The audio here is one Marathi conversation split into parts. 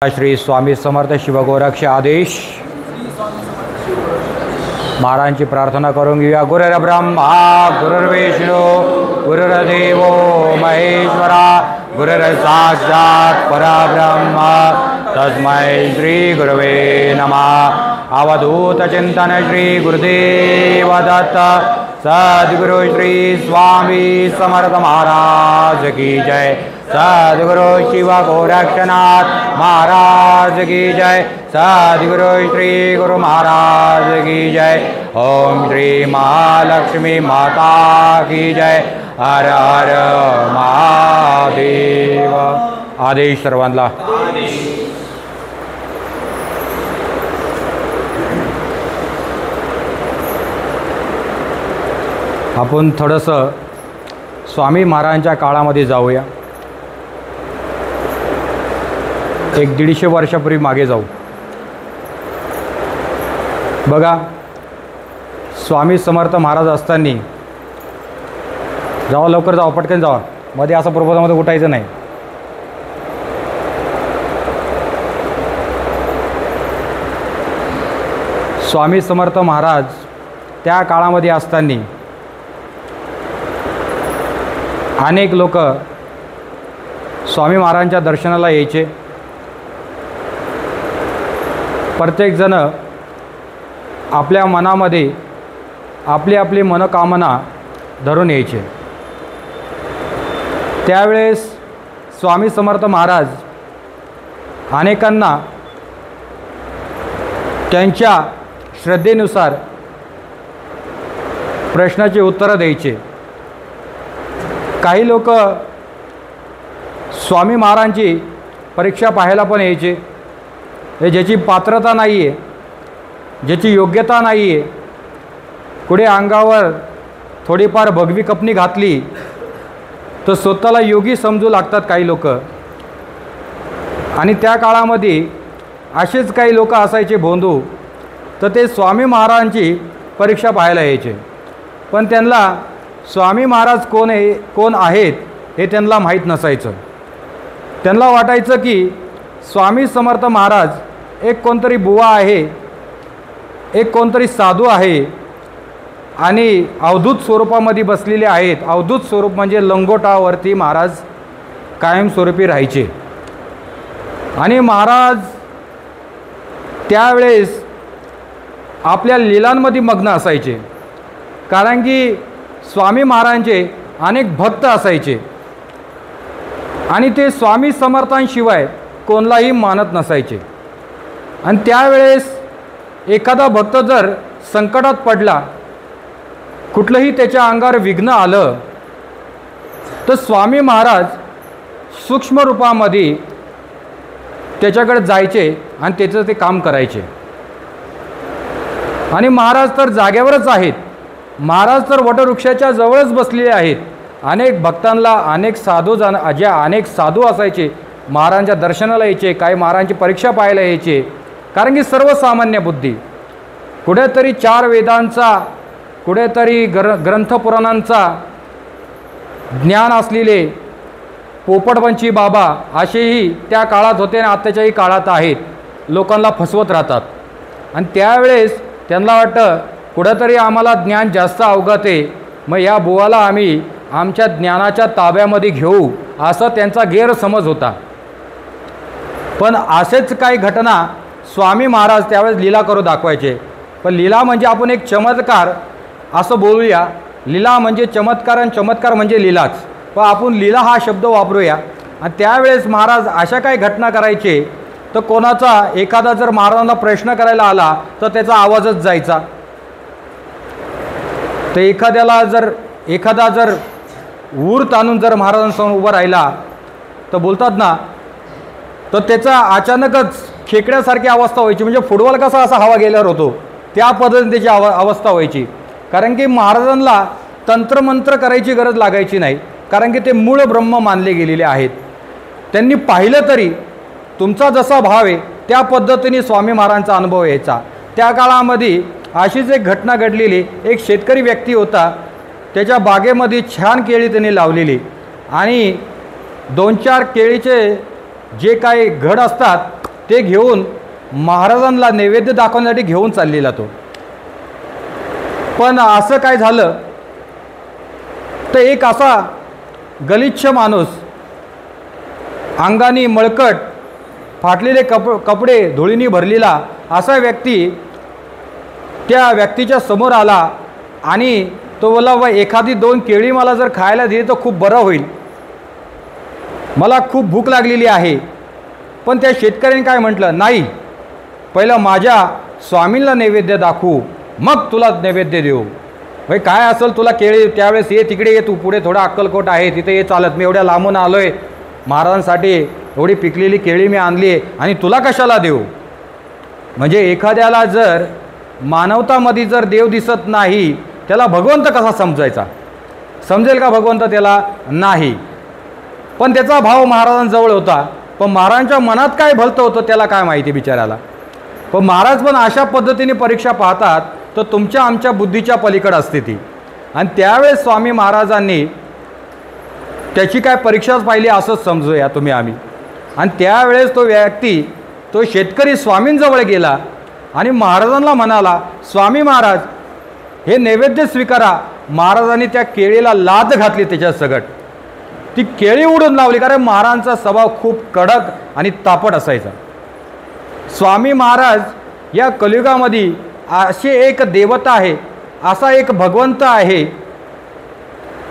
श्री स्वामी समर्थ शिवगोरक्ष आदेश महाराजांची प्रार्थना करून घेऊया। गुरुर्ब्रह्मा गुरुर्विष्णू गुरुर्देवो महेश्वरा गुरुर्साक्षात् परब्रह्म तस्मै श्री गुरवे नमः। अवधूत चिंतन श्री गुरुदेव दत्त सद्गुरु श्री स्वामी समर्थ महाराज की जय। सद्गुरु शिव गोरक्षनाथ महाराज की जय। सद्गुरु श्री गुरु महाराज की जय। ओम श्री महालक्ष्मी माता की जय। हर हर महादेव। आदेश सर्वांना। आपण थोडंसं स्वामी महाराजांच्या काळामध्ये जाऊया। 150 वर्षापूर्वी मागे जाऊ। बघा, स्वामी समर्थ महाराज असताना जावा, लवकर जावा, पटकन जावा, मध्ये असं प्रबोधामध्ये उठायचं नाही। स्वामी समर्थ महाराज त्या काळामध्ये असताना अनेक लोक स्वामी महाराजांच्या दर्शनाला यायचे। प्रत्येकजण आपल्या मनामध्ये आपली आपली मनोकामना धरून यायचे। त्यावेळेस स्वामी समर्थ महाराज अनेकांना त्यांच्या श्रद्धेनुसार प्रश्नाची उत्तरं द्यायचे। काही लोक स्वामी महाराजांची परीक्षा पाहायला पण यायचे। हे ज्याची पात्रता नाही आहे, ज्याची योग्यता नाही आहे, कुठे अंगावर थोडीफार भगवी कपनी घातली तर स्वतःला योगी समजू लागतात काही लोक। आणि त्या काळामध्ये असेच काही लोक असायचे भोंदू, तर ते स्वामी महाराजांची परीक्षा पाहायला यायचे। पण त्यांना स्वामी महाराज कोण आहेत हे त्यांना माहीत नसायचं। त्यांना वाटायचं की स्वामी समर्थ महाराज एक कोणतरी बुवा आहे, एक कोणतरी साधू आहे आणि अवधूत स्वरूपामध्ये बसलेले आहेत। अवधूत स्वरूप म्हणजे लंगोटावरती महाराज कायमस्वरूपी राहायचे। आणि महाराज त्यावेळेस आपल्या लीलांमध्ये मग्न असायचे, कारण की स्वामी महाराजांचे अनेक भक्त असायचे आणि ते स्वामी समर्थांशिवाय कोणालाही मानत नसायचे। आणि त्यावेळेस एखादा भक्त जर संकटात पडला, कुठलंही त्याच्या अंगावर विघ्न आलं, तर स्वामी महाराज सूक्ष्म रूपामध्ये त्याच्याकडे जायचे आणि त्याचं ते काम करायचे। आणि महाराज तर जागेवरच आहेत, महाराज तर वटवृक्षाच्या जवळच बसलेले आहेत। अनेक भक्तांना अनेक साधू असायचे, महाराजांच्या दर्शनाला यायचे, काही महाराजांची परीक्षा पाहायला यायचे। कारण की सर्वसामान्य बुद्धी, कुठेतरी 4 वेदांचा, कुठेतरी ग्रंथपुराणांचा ज्ञान असलेले पोपटवंशी बाबा असेही त्या काळात होते आणि आत्ताच्याही काळात आहेत, लोकांना फसवत राहतात। आणि त्यावेळेस त्यांना वाटतं कुठेतरी आम्हाला ज्ञान जास्त अवगत आहे, मग या बुवाला आम्ही आमच्या ज्ञानाच्या ताब्यामध्ये घेऊ, असं त्यांचा गैरसमज होता। पण असेच काही घटना स्वामी महाराज त्यावेळेस लीला करू दाखवायचे। पण लीला म्हणजे आपण एक चमत्कार असं बोलूया, लीला म्हणजे चमत्कार आणि चमत्कार म्हणजे लीलाच, पण आपण लीला हा शब्द वापरूया। आणि त्यावेळेस महाराज अशा काही घटना करायचे, तर कोणाचा एखादा जर महाराजांना प्रश्न करायला आला तर त्याचा आवाजच जायचा। तर एखादा जर ऊर ताणून जर महाराजांसमोर उभा राहिला तर बोलतात ना, तर त्याचा अचानकच खेकड्यासारखी अवस्था व्हायची। म्हणजे फुटबॉल कसा असा हवा गेल्यावर होतो, त्या पद्धतीने त्याची अवस्था व्हायची। कारण की महाराजांना तंत्रमंत्र करायची गरज लागायची नाही, कारण की ते मूळ ब्रह्म मानले गेलेले आहेत। त्यांनी पाहिलं तरी तुमचा जसा भाव आहे त्या पद्धतीने स्वामी महाराजांचा अनुभव यायचा। त्या काळामध्ये अशीच एक घटना घडलेली। एक शेतकरी व्यक्ती होता, त्याच्या बागेमध्ये छान केळी त्यांनी लावलेली आणि 2-4 केळीचे जे काही घड असतात ते घेऊन महाराजांना नैवेद्य दाखवण्यासाठी घेऊन चाललेला तो. पण असं काय झालं तर एक असा गलिच्छ माणूस, अंगानी मळकट, फाटलेले कपडे धुळीनी भरलेला असा व्यक्ती त्या व्यक्तीच्या समोर आला आणि तो बोला, व एखादी 2 केळी मला जर खायला दिली तर खूप बरं होईल, मला खूप भूक लागलेली आहे. पण त्या शेतकऱ्याने काय म्हटलं, नाही, पहिलं माझ्या स्वामींना नैवेद्य दाखवू, मग तुला नैवेद्य देऊ. भाई काय असेल तुला केळी, त्यावेळेस ये, तिकडे ये, तू पुढे थोडा अक्कलकोट आहे तिथे ये चालत, मी एवढ्या लांबून आलो आहे, महाराजांसाठी एवढी पिकलेली केळी मी आणली आहे आणि तुला कशाला देऊ. म्हणजे एखाद्याला जर मानवतामध्ये जर देव दिसत नाही त्याला भगवंत कसा समजायचा, समजेल का भगवंत त्याला? नाही. पण त्याचा भाव महाराजांजवळ होता, पण महाराजांच्या मनात काय भलतं होतं त्याला काय माहिती बिचाऱ्याला. पण महाराज पण अशा पद्धतीने परीक्षा पाहतात तर तुमच्या आमच्या बुद्धीच्या पलीकडे असते ती. आणि त्यावेळेस स्वामी महाराजांनी त्याची काय परीक्षाच पाहिली असंच समजूया तुम्ही आम्ही. आणि त्यावेळेस तो व्यक्ती, तो शेतकरी स्वामींजवळ गेला आणि महाराजांना म्हणाला, स्वामी महाराज हे नैवेद्य स्वीकारा. महाराजांनी त्या केळीला लाथ घातली त्याच्या सकट, ती केळी उडून लावली, कारण महाराजांचा स्वभाव खूप कडक आणि तापट असायचा. स्वामी महाराज या कलियुगामध्ये असे एक देवता आहे, असा एक भगवंत आहे,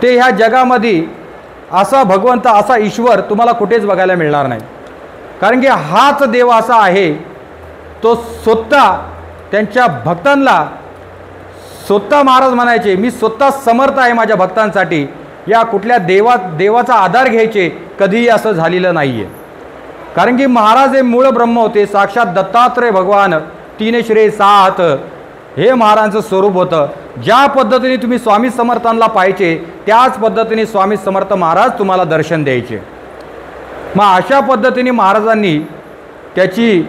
ते ह्या जगामध्ये असा भगवंत, असा ईश्वर तुम्हाला कुठेच बघायला मिळणार नाही. कारण की हाच देव असा आहे, तो स्वतः त्यांच्या भक्तांना, स्वतः महाराज म्हणायचे, मी स्वतः समर्थ आहे माझ्या भक्तांसाठी, या कुठल्या देवाचा आधार घ्यायचे कधीही असं झालेलं नाही आहे. कारण की महाराज हे मूळ ब्रह्म होते, साक्षात दत्तात्रय भगवान, 3 श्रेय 6 हात, हे महाराजांचं स्वरूप होतं. ज्या पद्धतीने तुम्ही स्वामी समर्थांना पाहायचे त्याच पद्धतीने स्वामी समर्थ महाराज तुम्हाला दर्शन द्यायचे. मग अशा पद्धतीने महाराजांनी त्याची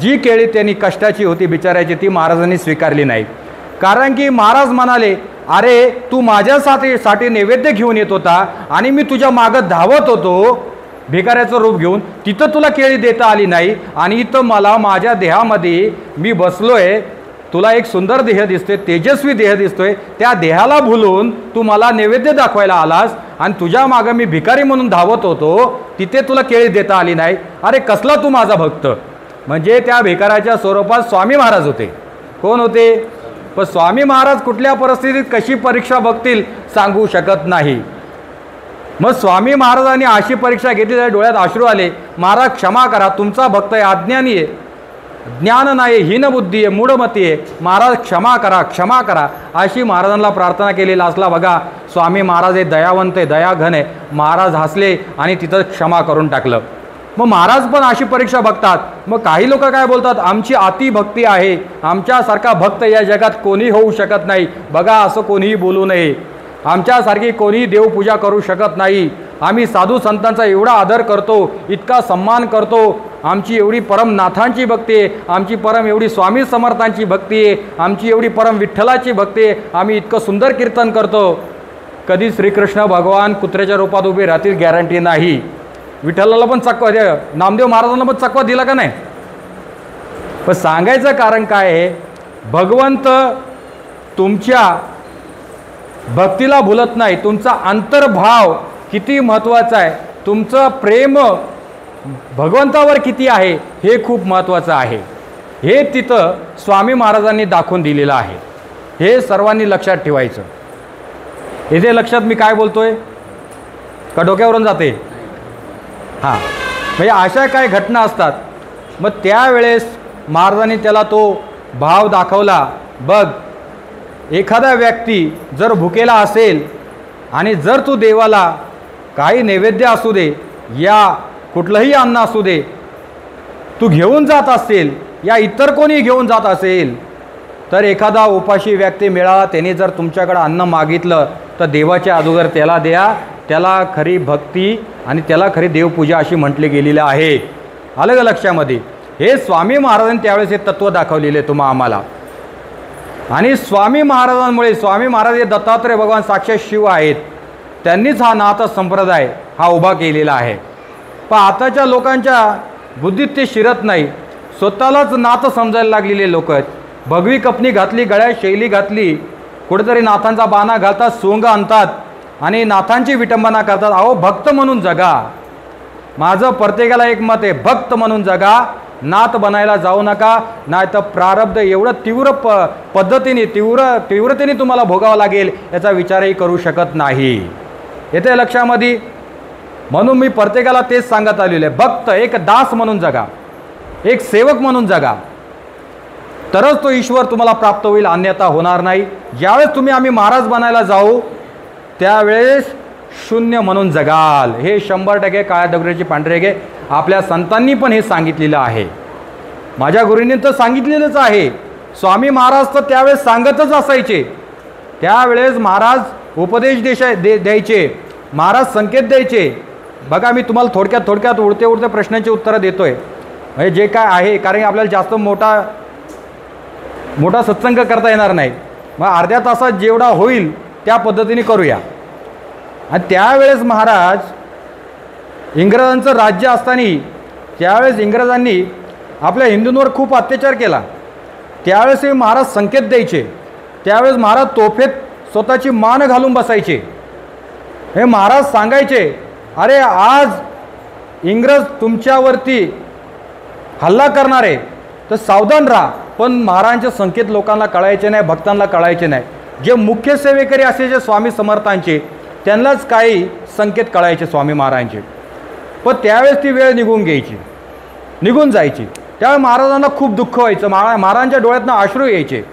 जी केळी त्यांनी कष्टाची होती बिचारायची ती महाराजांनी स्वीकारली नाही. कारण की महाराज म्हणाले, अरे तू माझ्यासाठी नैवेद्य घेऊन येत होता आणि मी तुझ्या मागं धावत होतो भिकाऱ्याचं रूप घेऊन, तिथं तुला केळी देता आली नाही आणि इथं मला माझ्या देहामध्ये मी बसलोय, तुला एक सुंदर देह दिसतोय, तेजस्वी देह दिसतोय, त्या देहाला भुलून तू मला नैवेद्य दाखवायला आलास आणि तुझ्या मागं मी भिकारी म्हणून धावत होतो, तिथे तुला केळी देता आली नाही. अरे कसला तू माझा भक्त. म्हणजे त्या भिकाऱ्याच्या स्वरूपात स्वामी महाराज होते. कोण होते? पण स्वामी महाराज कुठल्या परिस्थितीत कशी परीक्षा बघतील सांगू शकत नाही. मग स्वामी महाराजांनी अशी परीक्षा घेतली, त्या डोळ्यात अश्रू आले, महाराज क्षमा करा, तुमचा भक्त आहे, अज्ञानी आहे, ज्ञान नाही, हीनबुद्धी आहे, मूढमती आहे, महाराज क्षमा करा, क्षमा करा, अशी महाराजांना प्रार्थना केलेला असला. बघा स्वामी महाराज हे दयावंत आहे, दयाघन आहे. महाराज हसले आणि तिथं क्षमा करून टाकलं. मग महाराज पण अशी परीक्षा बघतात. मग काही लोक काय बोलतात, आमची अतिभक्ती आहे, आमच्यासारखा भक्त या जगात कोणी होऊ शकत नाही. बघा असं कोणीही बोलू नये, आमच्यासारखी कोणीही देवपूजा करू शकत नाही, आम्ही साधू संतांचा एवढा आदर करतो, इतका सन्मान करतो, आमची एवढी परमनाथांची भक्ती आहे, आमची परम एवढी स्वामी समर्थांची भक्ती आहे, आमची एवढी परम विठ्ठलाची भक्ती आहे, आम्ही इतकं सुंदर कीर्तन करतो. कधी श्रीकृष्ण भगवान कुत्र्याच्या रूपात उभे राहतील गॅरंटी नाही. विठ्ठलाला पण चकवा, नामदेव महाराजांना पण चकवा दिला का नाही? पण सांगायचं कारण काय आहे, भगवंत तुमच्या भक्तीला भुलत नाही. तुमचा अंतर्भाव किती महत्त्वाचा आहे, तुमचं प्रेम भगवंतावर किती आहे हे खूप महत्त्वाचं आहे. हे तिथं स्वामी महाराजांनी दाखवून दिलेलं आहे. हे सर्वांनी लक्षात ठेवायचं. इथे लक्षात मी काय बोलतोय का डोक्यावरून जाते? हां, म्हणजे अशा काय घटना असतात. मग त्यावेळेस महाराजांनी त्याला तो भाव दाखवला. बघ, एखादा व्यक्ती जर भुकेला असेल आणि जर तू देवाला काही नैवेद्य असू दे या कुठलंही अन्न असू दे तू घेऊन जात असेल या इतर कोणी घेऊन जात असेल, तर एखादा उपाशी व्यक्ती मिळाला, त्याने जर तुमच्याकडे अन्न मागितलं तर देवाच्या अगोदर त्याला द्या. त्याला खरी भक्ती आणि त्याला खरी देवपूजा अशी म्हटली गेलेली आहे. आलं का लक्षामध्ये? हे स्वामी महाराजांनी त्यावेळेस हे तत्त्व दाखवलेले तुम्हा आम्हाला. आणि स्वामी महाराजांमुळे, स्वामी महाराज हे दत्तात्रय भगवान साक्षात शिव आहेत, त्यांनीच हा नाथ संप्रदाय हा उभा केलेला आहे. पण आताच्या लोकांच्या बुद्धीत ते शिरत नाही. स्वतःलाच नाथ समजायला लागलेले लोक आहेत. भगवी कपनी घातली, गळ्यात शैली घातली, कुठेतरी नाथांचा बाणा घालतात, सोंग आणतात आणि नाथांची विटंबना करतात. अहो भक्त म्हणून जगा. माझं प्रत्येकाला एक मत आहे, भक्त म्हणून जगा, नाथ बनायला जाऊ नका, नाही तर प्रारब्ध एवढं तीव्र पद्धतीने तीव्रतेने तुम्हाला भोगावं लागेल याचा विचारही करू शकत नाही. येते लक्षामध्ये. म्हणून मी प्रत्येकाला तेच सांगत आलेलं आहे, भक्त एक दास म्हणून जगा, एक सेवक म्हणून जगा, तरच तो ईश्वर तुम्हाला प्राप्त होईल, अन्यथा होणार नाही. ज्यावेळेस आम्ही महाराज बनायला जाऊ त्यावेळेस शून्य म्हणून जगाल. हे 100% काळ्या दगडाची पांढरे घे. आपल्या संतांनी पण हे सांगितलेलं आहे, माझ्या गुरूंनी तर सांगितलेलंच आहे. स्वामी महाराज तर त्यावेळेस सांगतच असायचे. त्यावेळेस महाराज उपदेश द्यायचे, महाराज संकेत द्यायचे. बघा मी तुम्हाला थोडक्यात उडते प्रश्नांची उत्तरं देतोय, म्हणजे जे काय आहे, कारण की आपल्याला जास्त मोठा सत्संग करता येणार नाही. मग अर्ध्या तासात जेवढा होईल त्या पद्धतीने करूया. आणि त्यावेळेस महाराज इंग्रजांचं राज्य असताना त्यावेळेस इंग्रजांनी आपल्या हिंदूंवर खूप अत्याचार केला. त्यावेळेस हे महाराज संकेत द्यायचे. त्यावेळेस महाराज तोफेत स्वतःची मान घालून बसायचे. हे महाराज सांगायचे, अरे आज इंग्रज तुमच्यावरती हल्ला करणार आहे तर सावधान राहा. पण महाराजांचे संकेत लोकांना कळायचे नाही, भक्तांना कळायचे नाही. जे मुख्य सेवेकरी असायचे स्वामी समर्थांचे त्यांनाच काही संकेत कळायचे स्वामी महाराजांचे. पण त्यावेळेस ती वेळ निघून जायची. त्यावेळेस महाराजांना खूप दुःख व्हायचं. महाराजांच्या डोळ्यातनं अश्रू यायचे.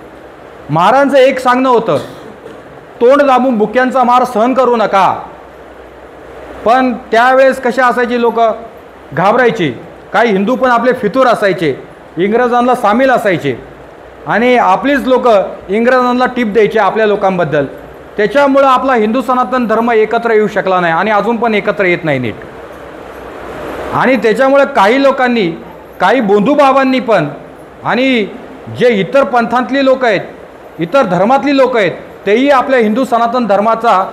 महाराजांचं एक सांगणं होतं, तोंड दाबून बुक्यांचा मार सहन करू नका. पण त्यावेळेस कशा असायची, लोक घाबरायची. काही हिंदू पण आपले फितूर असायचे, इंग्रजांना सामील असायचे आणि आपलीच लोक इंग्रजांना टिप द्यायचे आपल्या लोकांबद्दल. त्याच्यामुळं आपला हिंदू सनातन धर्म एकत्र येऊ शकला नाही आणि अजून पण एकत्र येत नाही नीट. आणि त्याच्यामुळे काही लोकांनी, काही बोंधूबाबांनी पण, आणि जे इतर पंथातली लोक आहेत, इतर धर्मातली लोक आहेत, तेही आपल्या हिंदू सनातन धर्माचा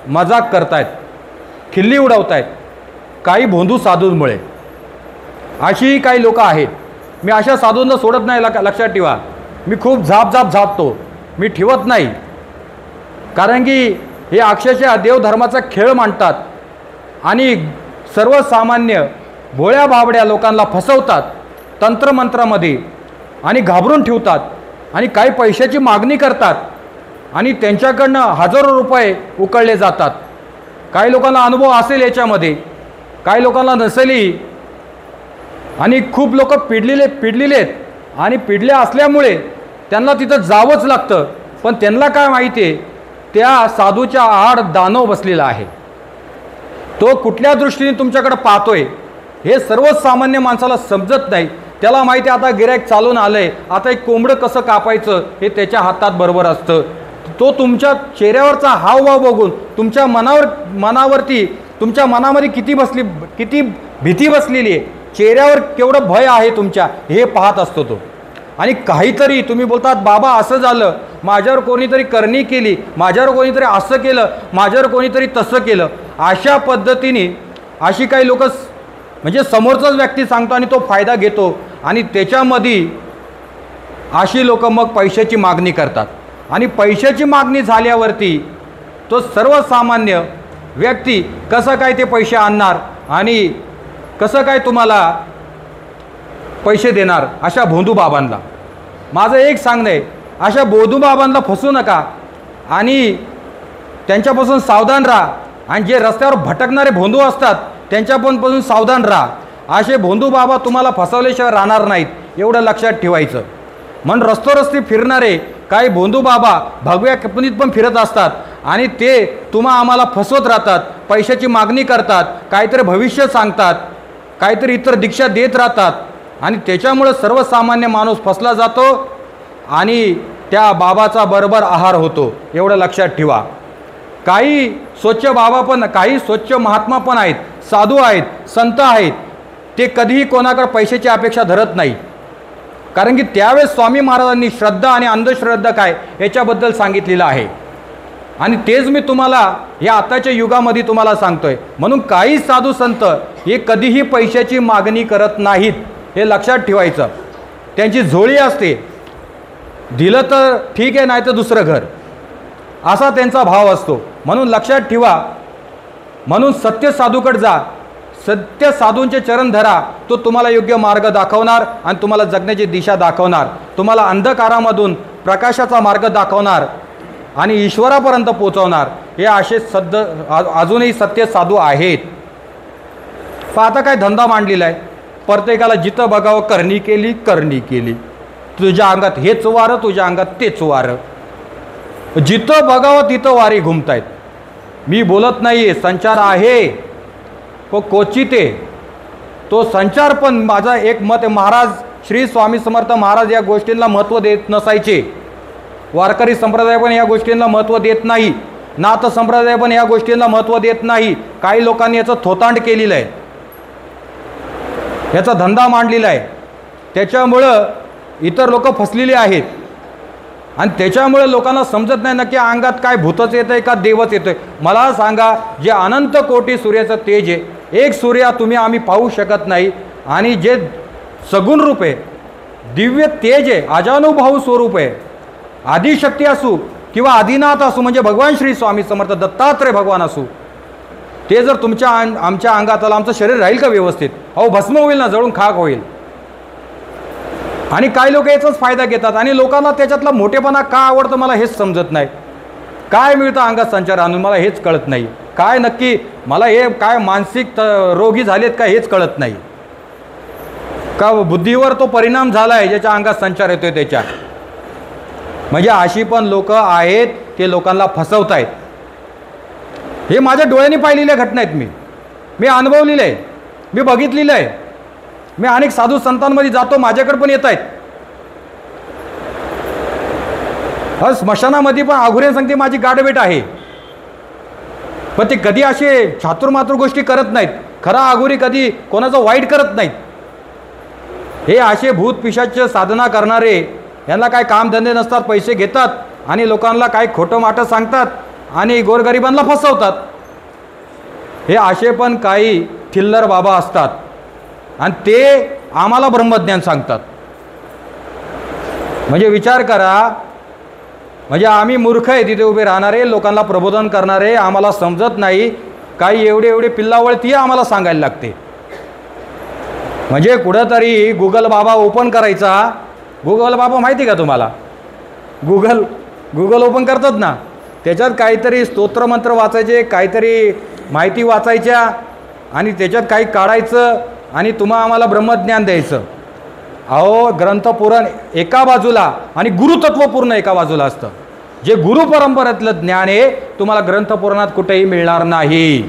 मजाक करतायत, खिल्ली उडवतायत, काही भोंदू साधूंमुळे. अशीही काही लोक आहेत. मी अशा साधूंना सोडत नाही, लक्षात ठेवा. मी खूप झापतो, मी ठेवत नाही. कारण की हे अक्षरशः देवधर्माचा खेळ मांडतात आणि सर्वसामान्य भोळ्या बाबड्या लोकांना फसवतात तंत्रमंत्रामध्ये आणि घाबरून ठेवतात आणि काही पैशाची मागणी करतात आणि त्यांच्याकडनं हजारो रुपये उकळले जातात. काही लोकांना अनुभव असेल याच्यामध्ये, काही लोकांना नसेलही. आणि खूप लोक पिडलेले आणि पिडले असल्यामुळे त्यांना तिथं जावंच लागतं. पण त्यांना काय माहिती आहे, त्या साधूच्या आड दानव बसलेला आहे. तो कुठल्या दृष्टीने तुमच्याकडे पाहतोय हे सर्वसामान्य माणसाला समजत नाही. त्याला माहिती आहे आता गिऱ्हाईक चालून आलंय, आता एक कोंबडं कसं कापायचं हे त्याच्या हातात बरोबर असतं. तो तुमच्या चेहऱ्यावरचा हावभाव बघून तुमच्या मनावरती तुमच्या मनामध्ये किती भीती बसलेली आहे, चेहऱ्यावर केवढं भय आहे तुमच्या, हे पाहत असतो तो. आणि काहीतरी तुम्ही बोलतात, बाबा असं झालं, माझ्यावर कोणीतरी करणी केली, माझ्यावर कोणीतरी असं केलं, माझ्यावर कोणीतरी तसं केलं, अशा पद्धतीने अशी काही लोक, म्हणजे समोरचाच व्यक्ती सांगतो आणि तो फायदा घेतो आणि त्याच्यामध्ये अशी लोक मग पैशाची मागणी करतात. आणि पैशाची मागणी झाल्यावरती तो सर्वसामान्य व्यक्ती कसं काय ते पैसे आणणार आणि कसं काय तुम्हाला पैसे देणार अशा भोंदूबाबांना. माझं एक सांगणं आहे, अशा भोंदूबाबांना फसू नका आणि त्यांच्यापासून सावधान राहा. आणि जे रस्त्यावर भटकणारे भोंदू असतात त्यांच्यापासून सावधान राहा. असे भोंदूबाबा तुम्हाला फसवल्याशिवाय राहणार नाहीत, एवढं लक्षात ठेवायचं. म्हणून रस्तोरस्ती फिरणारे काही भोंदूबाबा भगव्या कपनीत पण फिरत असतात आणि ते आम्हाला फसवत राहतात, पैशाची मागणी करतात, काहीतरी भविष्य सांगतात, काहीतरी इतर दीक्षा देत राहतात आणि त्याच्यामुळे सर्वसामान्य माणूस फसला जातो आणि त्या बाबाचा बरोबर आहार होतो, एवढं लक्षात ठेवा. काही स्वच्छ बाबा पण, काही स्वच्छ महात्मा पण आहेत, साधू आहेत, संत आहेत, ते कधीही कोणाकडे पैशाची अपेक्षा धरत नाही. कारण की त्यावेळेस स्वामी महाराजांनी श्रद्धा आणि अंधश्रद्धा काय याच्याबद्दल सांगितलेलं आहे आणि तेच मी तुम्हाला या आताच्या युगामध्ये तुम्हाला सांगतोय. म्हणून काही साधू संत हे कधीही पैशाची मागणी करत नाहीत, हे लक्षात ठेवायचं. त्यांची झोळी असते, दिलं तर ठीक आहे, नाही तर दुसरं घर, असा त्यांचा भाव असतो. म्हणून लक्षात ठेवा, म्हणून सत्य साधूकडे जा, सत्य साधूंचे चरण धरा, तो तुम्हाला योग्य मार्ग दाखवणार आणि तुम्हाला जगण्याची दिशा दाखवणार, तुम्हाला अंधकारामधून प्रकाशाचा मार्ग दाखवणार आणि ईश्वरापर्यंत पोहोचवणार. हे असे अजूनही सत्य साधू आहेत. पण आता काय धंदा मांडलेला आहे, प्रत्येकाला जिथं बघावं करणी केली, तुझ्या अंगात हेच वारं, तुझ्या अंगात तेच वारं, जिथं बघावं तिथं वारी घुमतायत. मी बोलत नाही, संचार आहे, तो क्वचित आहे. तो संचार पण माझा एक मत आहे, महाराज श्री स्वामी समर्थ महाराज या गोष्टींना महत्त्व देत नसायचे. वारकरी संप्रदाय पण या गोष्टींना महत्त्व देत नाही, नाथ संप्रदाय पण या गोष्टींना महत्त्व देत नाही. काही लोकांनी याचं थोतांड केलेलं आहे, याचा धंदा मांडलेला आहे. त्याच्यामुळं इतर लोक फसलेले आहेत आणि त्याच्यामुळे लोकांना समजत नाही नक्की अंगात काय भूतच येतं आहे का देवच येतं आहे. मला सांगा, जे अनंत कोटी सूर्याचं तेज आहे, एक सूर्य आम्ही पाहू शकत नाही, आणि जे सगुण रूप आहे, दिव्य तेज आहे, अजानुभाऊ स्वरूप आहे, आदिशक्ती असू किंवा आदिनाथ असू, म्हणजे भगवान श्री स्वामी समर्थ दत्तात्रय भगवान असू, ते जर आमच्या अंगात आलं, आमचं शरीर राहील का व्यवस्थित? अहो भस्म होईल ना, जळून खाक होईल. आणि काही लोक याचाच फायदा घेतात आणि लोकांना त्याच्यातला मोठेपणा का आवडतं मला हेच समजत नाही. काय मिळतं अंगात संचार आणून मला हेच कळत नाही. काय नक्की मला हे काय मानसिक रोगी झालेत का हेच कळत नाही. का बुद्धीवर तो परिणाम झाला आहे ज्याच्या अंगात संचार येतोय त्याच्या. म्हणजे अशी पण लोक आहेत, ते लोकांना फसवतायत. हे माझ्या डोळ्यांनी पाहिलेल्या घटना आहेत, मी अनुभवलेलं आहे, मी बघितलेलं आहे. मी अनेक साधू संतांमध्ये जातो, माझ्याकडे पण येत आहेत. स्मशानामध्ये पण आघुरे सांगते माझी गाठभेट आहे, पण ते कधी असे चातुर्मातुर गोष्टी करत नाहीत. खरा आघुरी कधी कोणाचं वाईट करत नाहीत. हे असे भूत पिशाच साधना करणारे, यांना काय कामधंदे नसतात, पैसे घेतात आणि लोकांना काय खोटं माटं सांगतात आणि गोरगरिबांना फसवतात. हे असे पण काही थिल्लर बाबा असतात आणि ते आम्हाला ब्रह्मज्ञान सांगतात. म्हणजे विचार करा, म्हणजे आम्ही मूर्ख आहे तिथे उभे राहणारे, लोकांना प्रबोधन करणारे, आम्हाला समजत नाही. काही एवढे पिल्लावळती आम्हाला सांगायला लागते. म्हणजे कुठंतरी गुगल बाबा ओपन करायचा. गुगल बाबा माहिती का तुम्हाला? गुगल ओपन करतात ना, त्याच्यात काहीतरी स्तोत्रमंत्र वाचायचे, काहीतरी माहिती वाचायच्या आणि त्याच्यात काही काढायचं आणि आम्हाला ब्रह्मज्ञान द्यायचं. अहो ग्रंथपुराण एका बाजूला आणि गुरुतत्वपूर्ण एका बाजूला असतं. जे गुरु परंपरेतलं ज्ञान आहे तुम्हाला ग्रंथपुराणात कुठेही मिळणार नाही.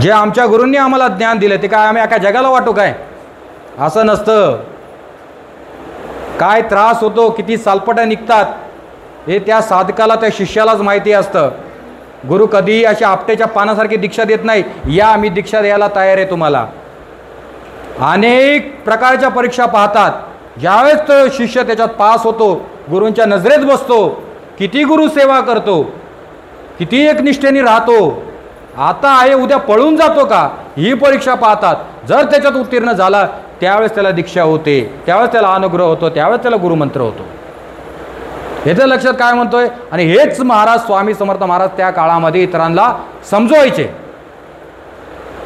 जे आमच्या गुरूंनी आम्हाला ज्ञान दिलं ते काय आम्ही एका जगाला वाटू काय? असं नसतं. काय त्रास होतो, किती सालपट्या निघतात हे त्या साधकाला, त्या शिष्यालाच माहिती असतं. गुरु कधीही अशा आपट्याच्या पानासारखी दीक्षा देत नाही. या मी दीक्षा द्यायला तयार आहे तुम्हाला. अनेक प्रकारच्या परीक्षा पाहतात. ज्यावेळेस तो शिष्य त्याच्यात पास होतो, गुरूंच्या नजरेत बसतो, किती गुरु सेवा करतो, किती एकनिष्ठेने राहतो, आता आहे उद्या पळून जातो का, ही परीक्षा पाहतात. जर त्याच्यात उत्तीर्ण झाला त्यावेळेस त्याला दीक्षा होते, त्यावेळेस त्याला अनुग्रह होतो, त्यावेळेस त्याला गुरुमंत्र होतो. याचं लक्षात काय म्हणतोय? आणि हेच महाराज स्वामी समर्थ महाराज त्या काळामध्ये इतरांना समजवायचे.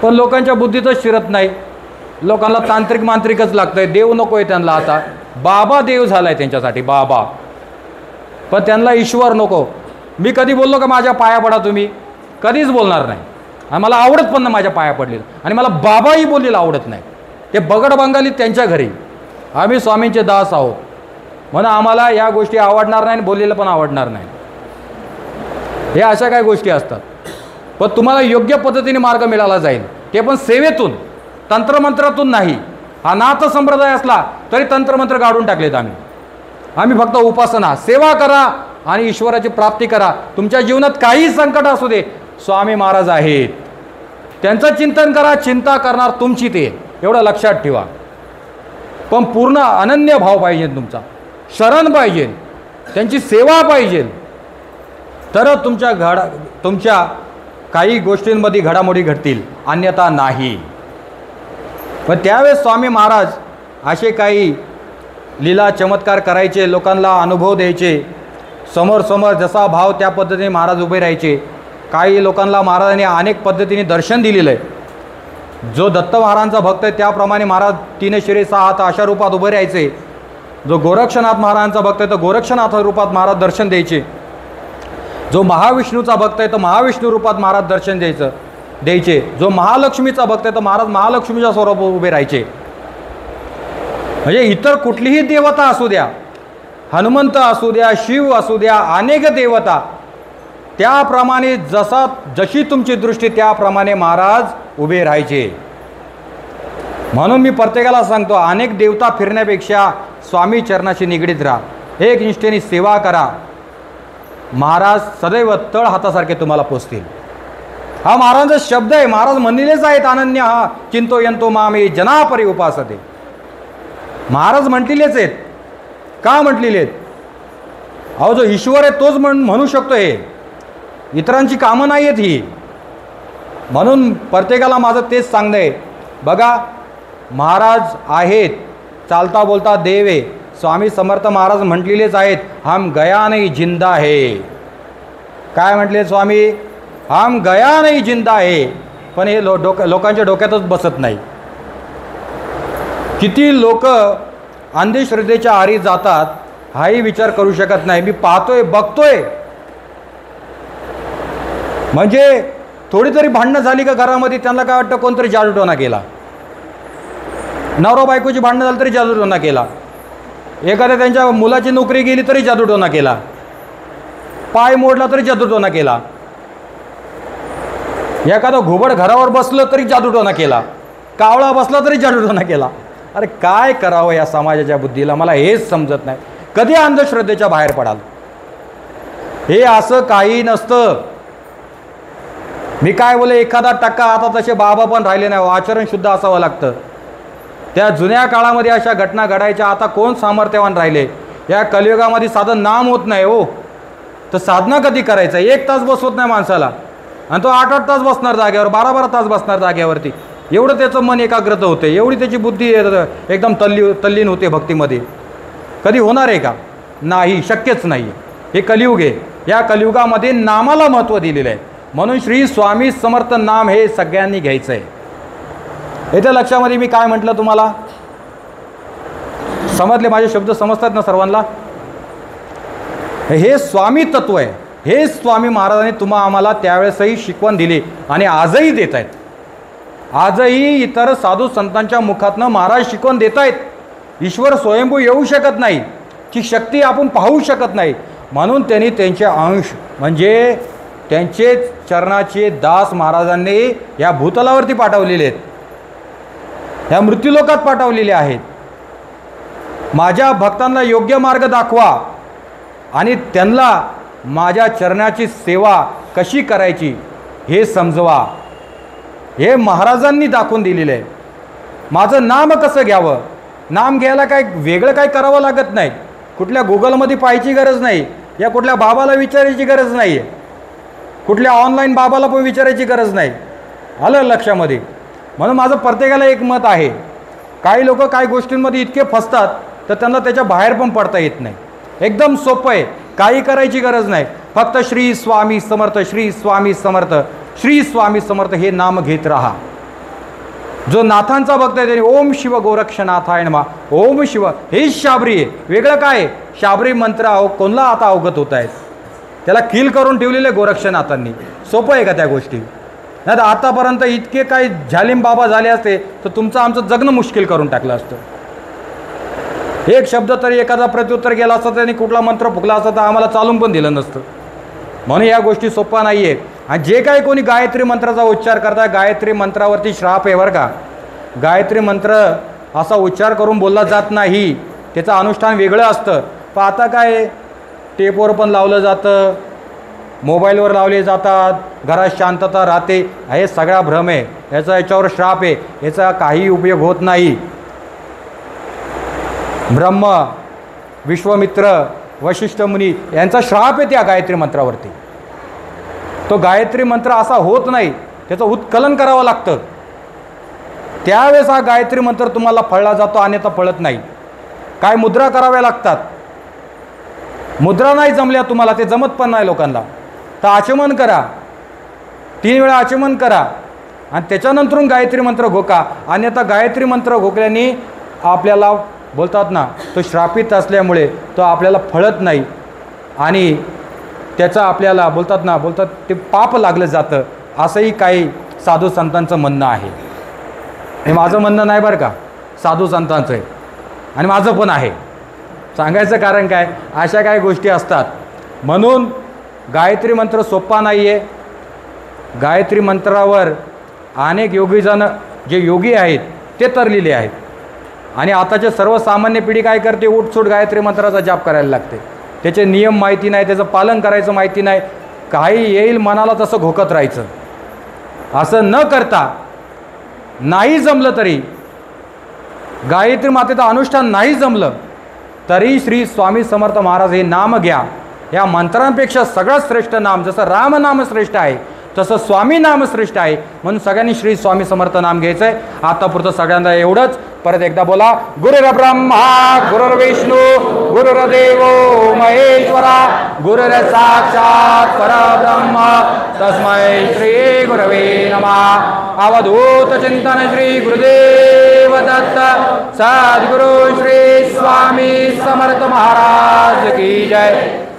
पण लोकांच्या बुद्धीतच शिरत नाही. लोकांना तांत्रिक मांत्रिकच लागतंय. देव नको आहे त्यांना. आता बाबा देव झालाय त्यांच्यासाठी, बाबा. पण त्यांना ईश्वर नको. मी कधी बोललो का माझ्या पाया पडा तुम्ही? कधीच बोलणार नाही. आणि मला आवडत पण नाही माझ्या पाया पडलेलं. आणि मला बाबाही बोललेलं आवडत नाही. ते बगड बंगाली त्यांच्या घरी. आम्ही स्वामींचे दास आहोत म्हणून आम्हाला या गोष्टी आवडणार नाही आणि बोललेलं पण आवडणार नाही. हे अशा काही गोष्टी असतात. पण तुम्हाला योग्य पद्धतीने मार्ग मिळाला जाईल, ते पण सेवेतून, तंत्रमंत्रातून नाही. हा नाथ संप्रदाय असला तरी तंत्रमंत्र काढून टाकलेत आम्ही फक्त उपासना, सेवा करा आणि ईश्वराची प्राप्ती करा. तुमच्या जीवनात काही संकट असू दे, स्वामी महाराज आहेत, त्यांचं चिंतन करा. चिंता करणार तुमची ते, एवढं लक्षात ठेवा. पण पूर्ण अनन्य भाव पाहिजे तुमचा, शरण पाहिजे, त्यांची सेवा पाहिजे, तर तुमच्या काही गोष्टींमध्ये घडामोडी घडतील, अन्यथा नाही. पण त्यावेळेस स्वामी महाराज असे काही लीला चमत्कार करायचे, लोकांना अनुभव द्यायचे, समोर समोर जसा भाव त्या पद्धतीने महाराज उभे राहायचे. काही लोकांना महाराजांनी अनेक पद्धतीने दर्शन दिलेलं आहे. जो दत्त महाराजांचा भक्त आहे त्याप्रमाणे महाराज 3 शिरे 6 हात अशा रूपात उभे राहायचे. जो गोरक्षनाथ महाराजांचा भक्त आहे तर गोरक्षनाथ रूपात महाराज दर्शन द्यायचे. जो महाविष्णूचा भक्त आहे तर महाविष्णू रूपात महाराज दर्शन द्यायचे. जो महालक्ष्मीचा भक्त आहे तर महाराज महालक्ष्मीच्या स्वरूपात उभे राहायचे. म्हणजे इतर कुठलीही देवता असू द्या, हनुमंत असू द्या, शिव असू द्या, अनेक देवता, त्याप्रमाणे जशी तुमची दृष्टी त्याप्रमाणे महाराज उभे राहायचे. म्हणून मी प्रत्येकाला सांगतो, अनेक देवता फिरण्यापेक्षा स्वामी चरणाशी निगडीत राहा, एक निष्ठेने सेवा करा. महाराज सदैव तळ हातासारखे तुम्हाला पोचतील. हा महाराजांचा शब्द आहे. महाराज म्हणलेलेच आहेत, अनन्य हा चिंतयंतो मामे जनापरी उपासते. महाराज म्हटलेलेच आहेत. का म्हटलेले आहेत? अहो, जो ईश्वर आहे तोच म्हणू शकतो. हे इतरांची कामं नाही आहेत ही. म्हणून प्रत्येकाला माझं तेच सांगणं आहे, बघा महाराज आहेत, चालता बोलता देव आहे. स्वामी समर्थ महाराज म्हटलेलेच आहेत, हम गया नहीं जिंदा है. काय म्हटले स्वामी? हम गया नहीं जिंदा है. पण हे लोकांच्या डोक्यातच बसत नाही. किती लोक अंधश्रद्धेच्या आहारी जातात हाही विचार करू शकत नाही. मी पाहतोय, बघतोय. म्हणजे थोडी तरी भांडणं झाली का घरामध्ये, त्यांना काय वाटतं कोणतरी जादूटोणा केला. नवरा बायकोची भांडणं झाली तरी जादूटोणा केला. एखाद्या त्यांच्या मुलाची नोकरी गेली तरी जादूटोणा केला. पाय मोडला तरी जादूटोणा केला. एखादं घुबड घरावर बसलं तरी जादूटोणा केला. कावळा बसला तरी जादूटोणा केला. अरे काय करावं या समाजाच्या बुद्धीला, मला हेच समजत नाही. कधी अंधश्रद्धेच्या बाहेर पडाल? हे असं काही नसतं. मी काय बोले, एखादा टक्का. आता तसे बाबा पण राहिले नाही. आचरण शुद्ध असावं लागतं. त्या जुन्या काळामध्ये अशा घटना घडायच्या. आता कोण सामर्थ्यवान राहिले? या कलियुगामध्ये साधं नाम होत नाही हो. तर साधना कधी करायचं? 1 तास बसवत नाही माणसाला, आणि तो 8-8 तास बसणार जागेवर, 12-12 तास बसणार जागेवरती. एवढं त्याचं मन एकाग्रत होते, एवढी त्याची बुद्धी एकदम तल्लीन होते भक्तीमध्ये. कधी होणार आहे का? नाही, शक्यच नाही. हे कलियुग आहे. या कलियुगामध्ये नामाला महत्त्व दिलेलं आहे. म्हणून श्री स्वामी समर्थ नाम हे सगळ्यांनी घ्यायचं आहे. येत्या लक्षामध्ये मी काय म्हटलं तुम्हाला? समजले? माझे शब्द समजतात ना सर्वांना? हे स्वामी तत्व आहे. हे स्वामी महाराजांनी आम्हाला त्यावेळेसही शिकवण दिली आणि आजही देत आहेत. आजही इतर साधू संतांच्या मुखातनं महाराज शिकवण देत आहेत. ईश्वर स्वयंभू येऊ शकत नाही, ती शक्ती आपण पाहू शकत नाही. म्हणून त्यांनी त्यांचे अंश म्हणजे त्यांचे चरणाचे दास महाराजांनी या भूतलावरती पाठवलेले आहेत, या मृत्यूलोकात पाठवलेले आहेत. माझ्या भक्तांना योग्य मार्ग दाखवा आणि त्यांना माझ्या चरणाची सेवा कशी करायची हे समजवा. हे महाराजांनी दाखवून दिलेलं आहे. माझं नाम कसं घ्यावं? नाम घ्यायला काय वेगळं काय करावं लागत नाही. कुठल्या गुगलमध्ये पाहायची गरज नाही, या कुठल्या बाबाला विचारायची गरज नाही आहे, कुठल्या ऑनलाईन बाबाला पण विचारायची गरज नाही. आलं लक्षामध्ये? म्हणून माझं प्रत्येकाला एक मत आहे, काही लोक काही गोष्टींमध्ये इतके फसतात तर त्यांना त्याच्या बाहेर पण पडता येत नाही. एकदम सोपं आहे, काही करायची गरज नाही. फक्त श्री स्वामी समर्थ, श्री स्वामी समर्थ, श्री स्वामी समर्थ हे नाम घेत राहा. जो नाथांचा भक्त आहे त्याने ओम शिव गोरक्षनाथाय नमः, ओम शिव हेच शाबरी आहे. वेगळं काय? शाबरी मंत्र कोणला आता अवगत होत आहेत? त्याला किल करून ठेवलेले गोरक्षनाथांनी. सोपं आहे का त्या गोष्टी? नाही तर आतापर्यंत इतके काही झालीम बाबा झाले असते तर तुमचं आमचं जगणं मुश्किल करून टाकलं असतं. एक शब्द तरी एखादा प्रत्युत्तर गेला असता, त्यांनी कुठला मंत्र फुकला असता तर आम्हाला चालून पण दिलं नसतं. म्हणून या गोष्टी सोप्या नाही आहे. आणि जे काही कोणी गायत्री मंत्राचा उच्चार करता, गायत्री मंत्रावरती श्राप आहे बरं का. गायत्री मंत्र असा उच्चार करून बोलला जात नाही, त्याचं अनुष्ठान वेगळं असतं. पण आता काय टेपवर पण लावलं जातं, मोबाईलवर लावले जातात, घरात शांतता राहते. हे सगळा भ्रम आहे. याच्यावर श्राप आहे, याचा काही उपयोग होत नाही. ब्रह्म, विश्वामित्र, वशिष्ठ मुनी यांचा श्राप आहे त्या गायत्री मंत्रावरती. तो गायत्री मंत्र असा होत नाही, त्याचं उत्कलन करावं लागतं. त्यावेळेस हा गायत्री मंत्र तुम्हाला फळला जातो, अन्यथा फळत नाही. काय मुद्रा कराव्या लागतात. मुद्रा नाही जमल्या तुम्हाला, ते जमत पण नाही लोकांना, तर आचमन करा, 3 वेळा आचमन करा आणि त्याच्यानंतरून गायत्री मंत्र घोका. अन्यथा गायत्री मंत्र घोकल्याने आपल्याला बोलतात ना, तो श्रापित असल्यामुळे तो आपल्याला फळत नाही आणि त्याचा आपल्याला बोलतात ते पाप लागलं जातं, असंही काही साधू संतांचं म्हणणं आहे. हे माझं म्हणणं नाही बरं का, साधू संतांचं आहे आणि माझं पण आहे. सांगायचं कारण काय, अशा काही गोष्टी असतात. म्हणून गायत्री मंत्र सोपा नाही आहे. गायत्री मंत्रावर अनेक योगीजन जे योगी आहेत ते तरलेले आहेत आणि आताचे सर्वसामान्य पिढी काय करते, उठसूट गायत्री मंत्राचा जाप करायला लागते. त्याचे नियम माहिती नाही, त्याचं पालन करायचं माहिती नाही, काही येईल मनाला तसं घोकत राहायचं. असं न करता नाही जमलं तरी, गायत्री मातेचं अनुष्ठान नाही जमलं तरी श्री स्वामी समर्थ महाराज हे नाम घ्या. या मंत्रांपेक्षा सगळ्यात श्रेष्ठ नाम, जसं रामनाम श्रेष्ठ आहे तसं स्वामी नाम श्रेष्ठ आहे. म्हणून सगळ्यांनी श्री स्वामी समर्थ नाम घ्यायचं आहे. आतापुरतं सगळ्यांना एवढंच. परत एकदा बोला, गुरुर्ब्रह्मा गुरुर्विष्णू गुरुर्देव महेश्वरा गुरुर साक्षात परब्रह्म तस्मै श्री गुरवे नमः. अवधूत चिंतन श्री गुरुदेव दत्त. सद्गुरु श्री स्वामी समर्थ महाराज की जय.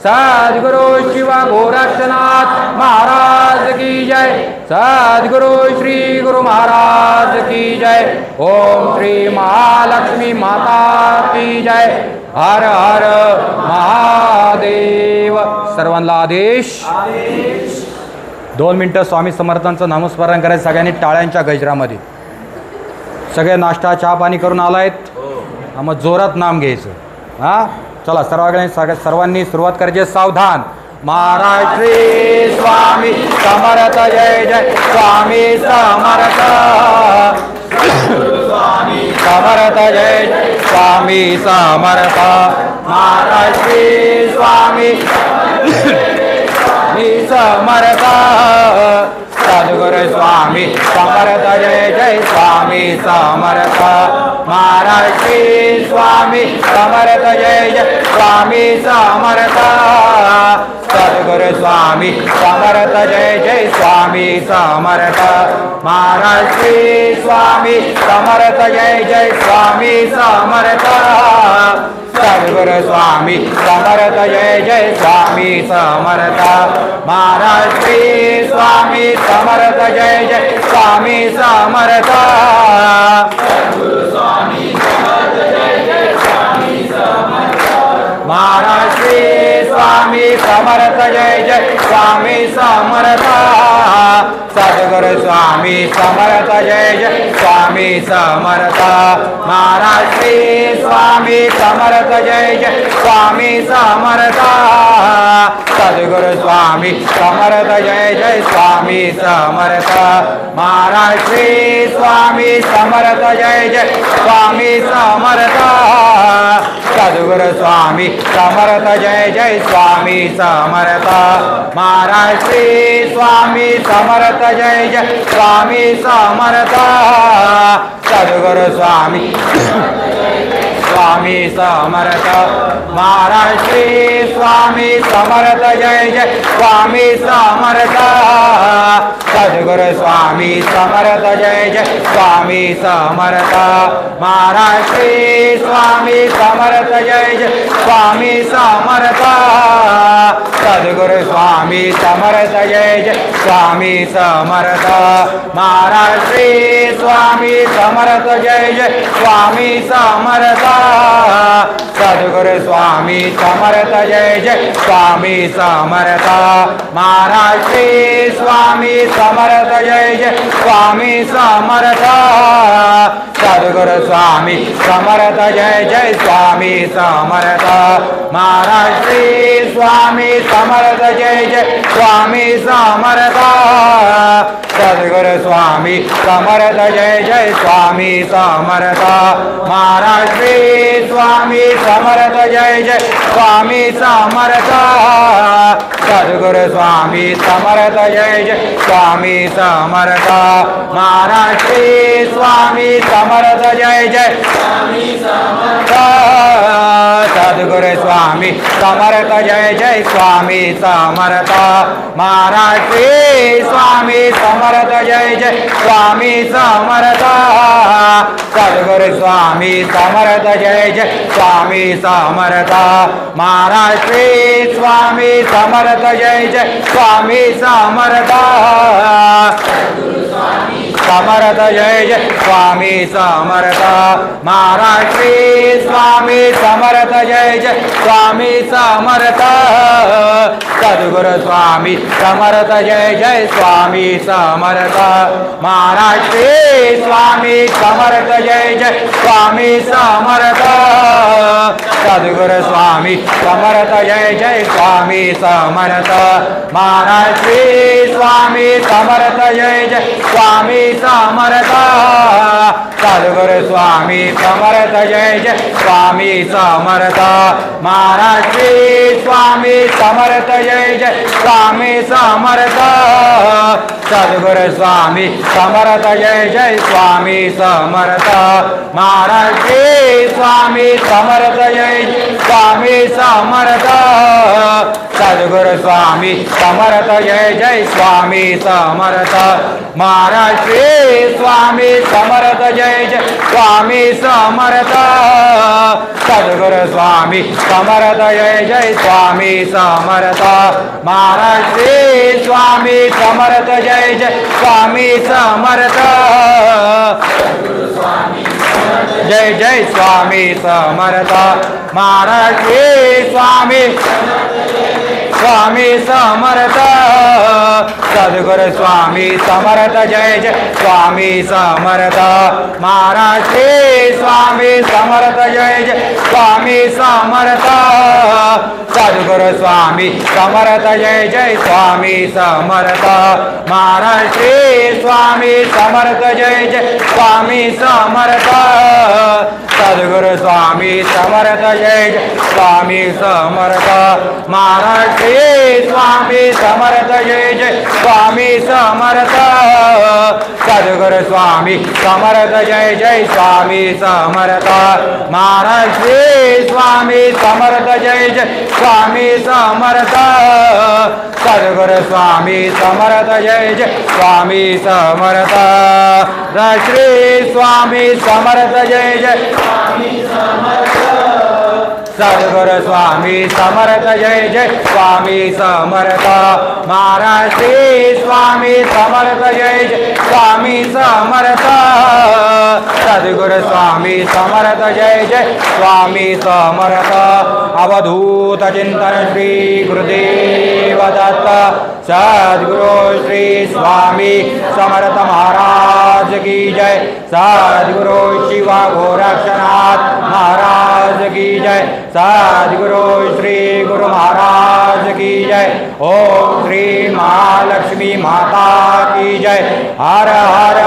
सद्गुरु शिव गोरक्षनाथ महाराज की जय. सद्गुरु श्री गुरु महाराज की जय. ओम श्री महालक्ष्मी माता की जय. हर हर महादेव. सर्वांना आदेश. 2 मिनटं स्वामी समर्थांचं नामस्मरण करायचं सगळ्यांनी टाळ्यांच्या गजरामध्ये. सगळे नाश्ता चहा पाणी करून आलायत, मग जोरात नाम घ्यायचं. हां चला, सर्वांनी सुरुवात करायची. सावधान. महाराज श्री स्वामी समर्थ जय जय. स्वामी समर्थ समर्थ जय जय. स्वामी समर्थ. महाराज श्री स्वामी समर्थ. सद्गुरु स्वामी समर्थ जय जय. स्वामी समर्थ. महाराज श्री स्वामी समर्थ जय जय. स्वामी समर्थ. सद्गुरु स्वामी समर्थ जय जय. स्वामी समर्थ. महाराज श्री स्वामी समर्थ जय जय. स्वामी समर्थ. सद्गुरु स्वामी समर्थ जय जय. स्वामी समर्थ. महाराज श्री स्वामी समर्थ जय जय. स्वामी समर्थ. महाराज श्री स्वामी समर्थ जय जय. स्वामी समर्थ. सद्गुरु स्वामी समर्थ जय जय. स्वामी समर्थ. महाराज श्री स्वामी समर्थ जय जय. स्वामी समर्थ. सद्गुरु स्वामी समर्थ जय जय. स्वामी समर्थ. महाराज श्री स्वामी समर्थ जय जय. स्वामी समर्थ. सद्गुरु स्वामी समर्थ जय जय. स्वामी समर्थ. महाराज श्री स्वामी समर्थ जय जय. स्वामी समर्थ. सद्गुरु स्वामी स्वामी समर्थ. महाराज श्री स्वामी समर्थ जय जय. स्वामी समर्थ. सद्गुरु स्वामी समर्थ जय जय. स्वामी समर्थ. महाराज श्री स्वामी समर्थ जय जय. स्वामी समर्थ. सद्गुरु स्वामी समर्थ जय जय. स्वामी समर्थ. महाराज श्री स्वामी समर्थ जय जय. स्वामी समर्थ. सद्गुरु स्वामी समर्थ जय जय. स्वामी समर्थ. महाराज श्री स्वामी समर्थ जय जय. स्वामी समर्थ. सद्गुरु स्वामी समर्थ जय जय. स्वामी समर्थ. महाराज श्री स्वामी समर्थ जय जय. स्वामी समर्थ. सद्गुरु स्वामी समर्थ जय जय. स्वामी समर्थ. महाराज श्री स्वामी समर्थ जय जय. स्वामी समर्थ. सद्गुरु स्वामी समर्थ जय जय स्वामी समर्थ महाराज श्री स्वामी समर्थ जय जय स्वामी समर्थ सद्गुरु स्वामी समर्थ जय जय स्वामी समर्थ महाराज श्री स्वामी समर्थ जय जय स्वामी समर्थ सद्गुरु स्वामी समर्थ जय जय स्वामी समर्थ महाराज श्री स्वामी समर्थ जय जय स्वामी समर्थ समर्थ जय जय स्वामी समर्थ महाराज श्री स्वामी समर्थ जय जय स्वामी समर्थ सद्गुरु स्वामी समर्थ जय जय स्वामी समर्थ महाराज श्री स्वामी समर्थ जय जय स्वामी समर्थ सद्गुरु स्वामी समर्थ जय जय स्वामी समर्थ महाराज श्री स्वामी समर्थ जय जय स्वामी समर्थ सद्गुरु स्वामी समर्थ जय जय स्वामी समर्थ महाराज श्री स्वामी समर्थ जय जय स्वामी समर्थ सद्गुरु स्वामी समर्थ जय जय स्वामी समर्थ महाराज श्री स्वामी समर्थ जय जय स्वामी समर्थ सद्गुरु स्वामी समर्थ जय जय स्वामी समर्थ महाराज श्री स्वामी समर्थ जय जय स्वामी समर्थ सद्गुरु स्वामी समर्थ जय जय स्वामी समर्थ महाराज श्री स्वामी समर्थ जय जय स्वामी समर्थ जय जय स्वामी समर्थ महाराज श्री स्वामी स्वामी समर्थ सद्गुरु स्वामी समर्थ जय जय स्वामी समर्थ महाराज श्री स्वामी समर्थ जय जय स्वामी समर्थ सद्गुरु स्वामी समर्थ जय जय स्वामी समर्थ महाराज श्री स्वामी समर्थ जय जय स्वामी समर्थ सद्गुरु स्वामी समर्थ जय जय स्वामी समर्थ महाराज श्री स्वामी समर्थ जय जय स्वामी समर्थ सद्गुरु स्वामी समर्थ जय जय स्वामी समर्थ महाराज श्री स्वामी समर्थ जय जय स्वामी समर्थ सद्गुरु स्वामी समर्थ जय जय स्वामी समर्थ श्री स्वामी समर्थ जय जय स्वामी समर्थ सद्गुरु स्वामी समर्थ जय जय स्वामी समर्थ महाराज श्री स्वामी समर्थ जय जय स्वामी समर्थ सद्गुरु स्वामी समर्थ जय जय स्वामी समर्थ अवधूत चिंतन श्री गुरुदेव दत्त सद्गुरु श्री स्वामी समर्थ महाराज की जय सद्गुरु शिवा गोरक्षनाथ महाराज की जय सद्गुरु श्री गुरु महाराज की जय ओम श्री महालक्ष्मी माता की जय हर हर